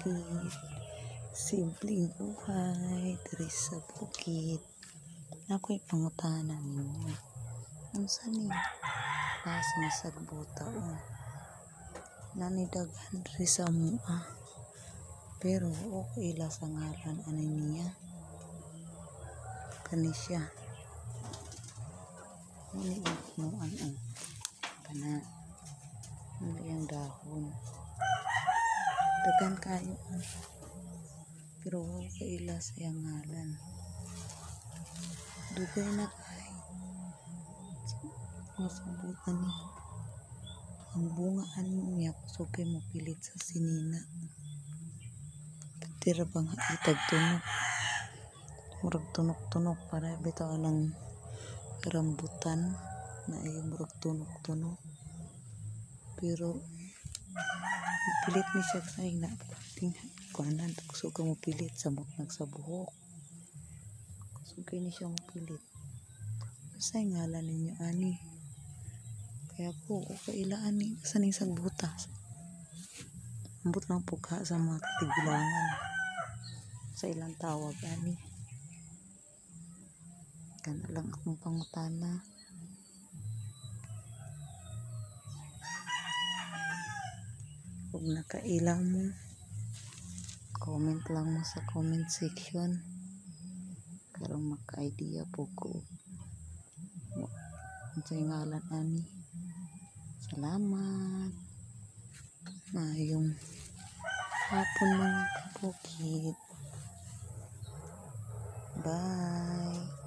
bukid. Simpleng buhay diri sa bukid. Ako'y pangutanan ninyo. Unsa ni klase nga sagbuta o nanidaghan diri sa mua. Pero okay ila sa ngalan ani niya. Kani siya. Ini ignuan ang kana. Ano yung dahon. Dagan kayo. Pero okay ila sa iyang ngalan. Dugay na kay. Masabutan ni. Ang bungaan niya kusugay mo pilit sa sinina. Tira bang itag tunok. Murag tunok-tunok para bitaw ng rambutan na ay murag tunok-tunok. Pero pilit ni siya sa ina. Kuanan kusugay mo pilit samot nagsabuhok. Kusugay ni siya mo pilit. Sa ngalan ninyo ani. Kaya po kailaan ni sa ning sagbuta. Ambot lang pugha sa mga tiglangan. Sa ilang tawag ani. Kana lang akong pangutana. Kung nakailang mo, comment lang mo sa comment section. Karong maka-idea po ko. Sa ngalan ani. Salamat. Mayong hapon mga kabukid. Bye.